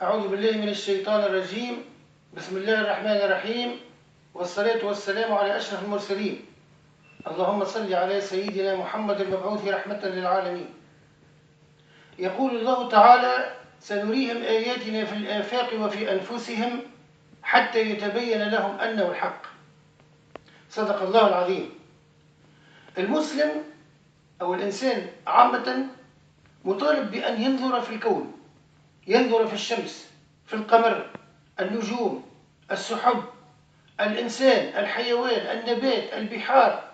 أعوذ بالله من الشيطان الرجيم. بسم الله الرحمن الرحيم، والصلاة والسلام على أشرف المرسلين. اللهم صل على سيدنا محمد المبعوث رحمة للعالمين. يقول الله تعالى: سنريهم آياتنا في الآفاق وفي أنفسهم حتى يتبين لهم أنه الحق. صدق الله العظيم. المسلم أو الإنسان عامة مطالب بأن ينظر في الكون، ينظر في الشمس، في القمر، النجوم، السحب، الإنسان، الحيوان، النبات، البحار،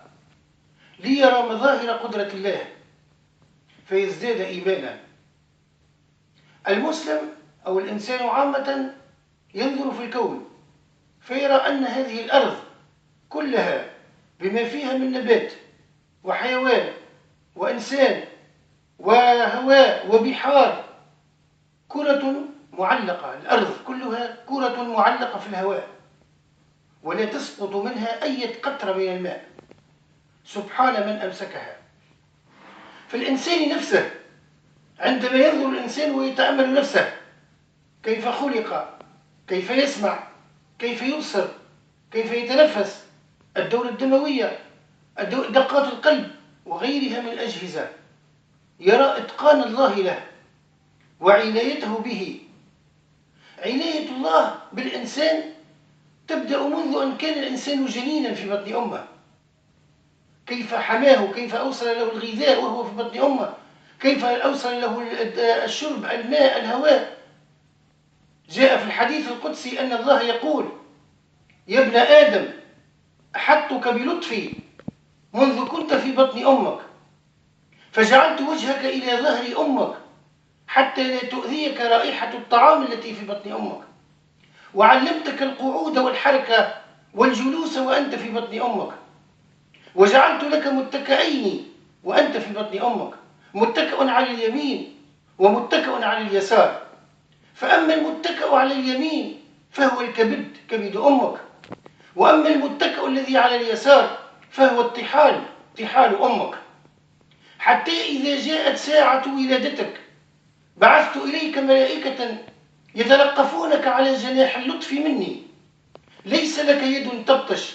ليرى مظاهر قدرة الله فيزداد إيمانا. المسلم أو الإنسان عامة ينظر في الكون فيرى أن هذه الأرض كلها بما فيها من نبات وحيوان وإنسان وهواء وبحار كرة معلقة، الأرض كلها كرة معلقة في الهواء ولا تسقط منها أي قطرة من الماء، سبحان من أمسكها. فالإنسان نفسه عندما ينظر الإنسان ويتأمل نفسه كيف خلق، كيف يسمع، كيف يبصر، كيف يتنفس، الدورة الدموية، دقات القلب وغيرها من الأجهزة، يرى إتقان الله له وعنايته به. عناية الله بالإنسان تبدأ منذ أن كان الإنسان جنينا في بطن أمه، كيف حماه، كيف أوصل له الغذاء وهو في بطن أمه، كيف أوصل له الشرب، الماء، الهواء. جاء في الحديث القدسي أن الله يقول: يا ابن آدم أحطتك بلطفي منذ كنت في بطن أمك، فجعلت وجهك إلى ظهر أمك حتى لا تؤذيك رائحة الطعام التي في بطن أمك، وعلمتك القعود والحركة والجلوس وأنت في بطن أمك، وجعلت لك متكئين وأنت في بطن أمك، متكئ على اليمين ومتكئ على اليسار. فأما المتكئ على اليمين فهو الكبد، كبد أمك، وأما المتكئ الذي على اليسار فهو الطحال، طحال أمك. حتى إذا جاءت ساعة ولادتك بعثت إليك ملائكة يتلقفونك على جناح اللطف مني، ليس لك يد تبطش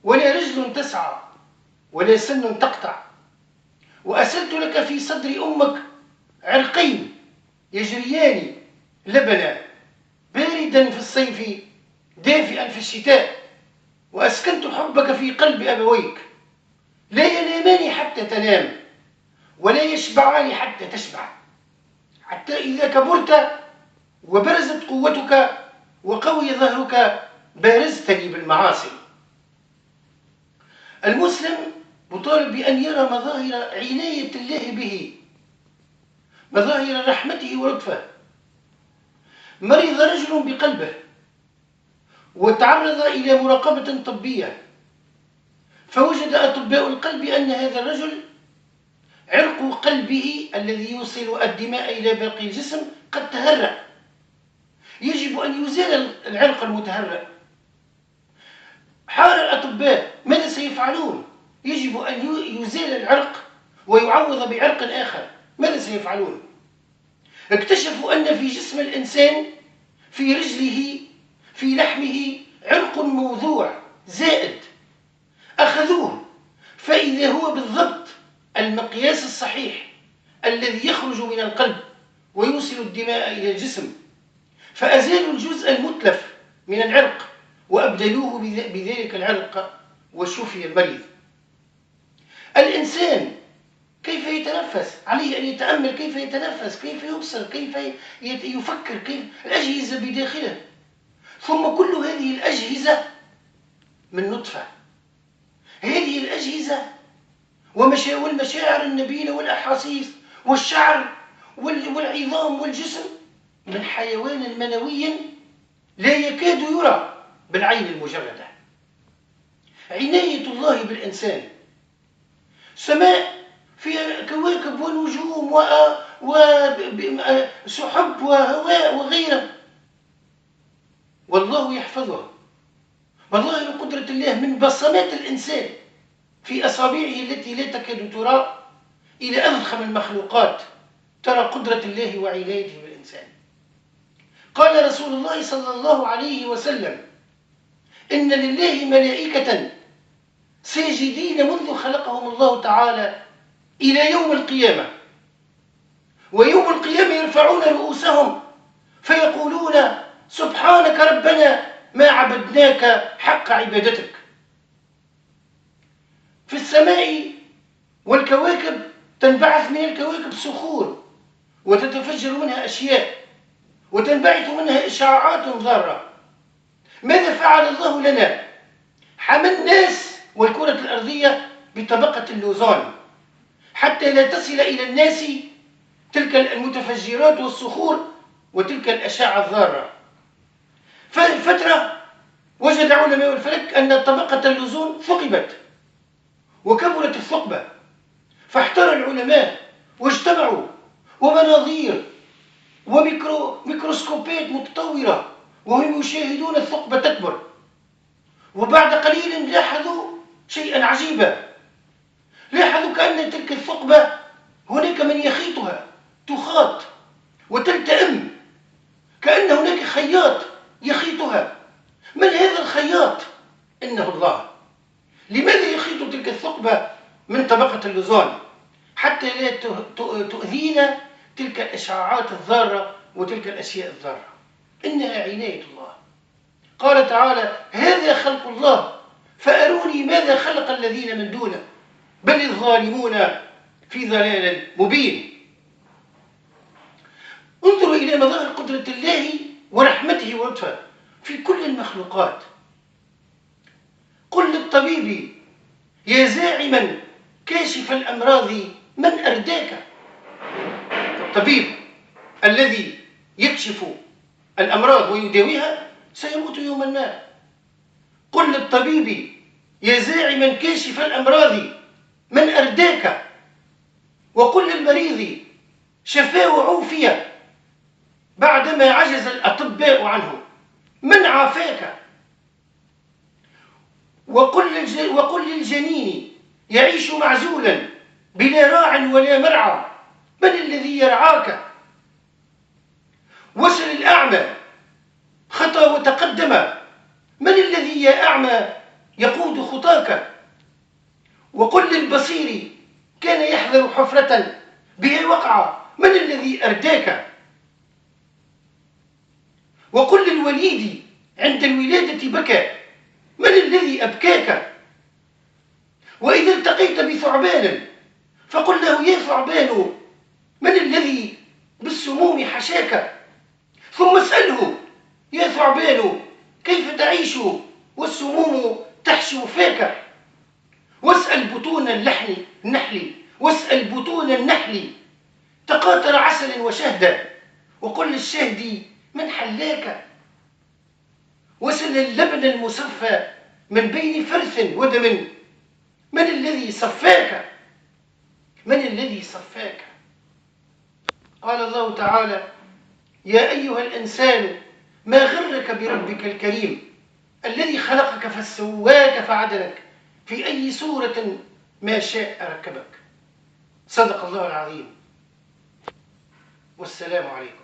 ولا رجل تسعى ولا سن تقطع، وأسلت لك في صدر أمك عرقين يجريان لبنا باردا في الصيف دافئا في الشتاء، وأسكنت حبك في قلب أبويك، لا ينامان حتى تنام ولا يشبعان حتى تشبع، حتى إذا كبرت وبرزت قوتك وقوي ظهرك بارزتني بالمعاصي. المسلم مطالب بأن يرى مظاهر عناية الله به، مظاهر رحمته ولطفه. مرض رجل بقلبه وتعرض إلى مراقبة طبية، فوجد أطباء القلب أن هذا الرجل عرق قلبه الذي يوصل الدماء إلى باقي الجسم قد تهرأ، يجب أن يزال العرق المتهرأ. حار الأطباء ماذا سيفعلون؟ يجب أن يزال العرق ويعوض بعرق آخر، ماذا سيفعلون؟ اكتشفوا أن في جسم الإنسان، في رجله، في لحمه عرق موضوع زائد، أخذوه فإذا هو بالضبط المقياس الصحيح الذي يخرج من القلب ويوصل الدماء إلى الجسم، فأزالوا الجزء المتلف من العرق وأبدلوه بذلك العرق وشفي المريض. الإنسان كيف يتنفس؟ عليه أن يتأمل كيف يتنفس، كيف يبصر، كيف يفكر، كيف الأجهزة بداخله. ثم كل هذه الأجهزة من نطفة، هذه الأجهزة والمشاعر النبيلة والأحاسيس والشعر والعظام والجسم من حيوان منوي لا يكاد يرى بالعين المجردة. عناية الله بالإنسان، سماء فيها كواكب ونجوم وسحب وهواء وغيره، والله يحفظها. مظاهر قدرة الله من بصمات الإنسان في أصابعه التي لا تكاد ترى إلى أضخم المخلوقات ترى قدرة الله وعنايته بالإنسان. قال رسول الله صلى الله عليه وسلم: إن لله ملائكة ساجدين منذ خلقهم الله تعالى إلى يوم القيامة، ويوم القيامة يرفعون رؤوسهم فيقولون: سبحانك ربنا ما عبدناك حق عبادتك. في السماء والكواكب تنبعث من الكواكب صخور وتتفجر منها أشياء وتنبعث منها إشعاعات ضارة. ماذا فعل الله لنا؟ حمى الناس والكرة الأرضية بطبقة اللوزان حتى لا تصل إلى الناس تلك المتفجرات والصخور وتلك الأشعة الضارة. ففترة وجد علماء الفلك أن طبقة اللوزون ثقبت وكبرت الثقبة، فاحتار العلماء واجتمعوا، ومناظير وميكروسكوبات متطورة وهم يشاهدون الثقبة تكبر. وبعد قليل لاحظوا شيئا عجيبا، لاحظوا كأن تلك الثقبة هناك من يخيطها، تخاط وتلتئم، كأن هناك خياط يخيطها. من هذا الخياط؟ إنه الله. لماذا يخيط تلك الثقبة من طبقة اللوزان؟ حتى لا تؤذينا تلك الإشعاعات الضارة وتلك الأشياء الضارة. إنها عناية الله. قال تعالى: هذا خلق الله فأروني ماذا خلق الذين من دونه بل الظالمون في ضلال مبين. انظروا إلى مظاهر قدرة الله ورحمته ولطفه في كل المخلوقات. قل للطبيب: يا زاعما كاشف الأمراض من أرداك. الطبيب الذي يكشف الأمراض ويداويها سيموت يوما ما. قل للطبيب: يا زاعما كاشف الأمراض من أرداك. وقل للمريض: شفاه عوفية بعدما عجز الأطباء عنه من عافاك. وقل للجنين: يعيش معزولا بلا راع ولا مرعى من الذي يرعاك. وسل الأعمى: خطى وتقدم من الذي يا أعمى يقود خطاك. وقل للبصير: كان يحذر حفرة بها وقع من الذي أرداك. وقل للوليد: عند الولادة بكى من الذي أبكاك. وإذا التقيت بثعبان فقل له: يا ثعبان من الذي بالسموم حشاك. ثم اسأله: يا ثعبان كيف تعيش والسموم تحشو فاك. واسأل بطون النحل واسأل بطون النحل تقاطر عسل وشهدا وقل للشهد: من حلاك. وسل اللبن المصفى من بين فرث ودم من الذي صفاك. من الذي صفاك. قال الله تعالى: يا أيها الإنسان ما غرك بربك الكريم الذي خلقك فسواك فعدلك في أي صورة ما شاء ركبك. صدق الله العظيم. والسلام عليكم.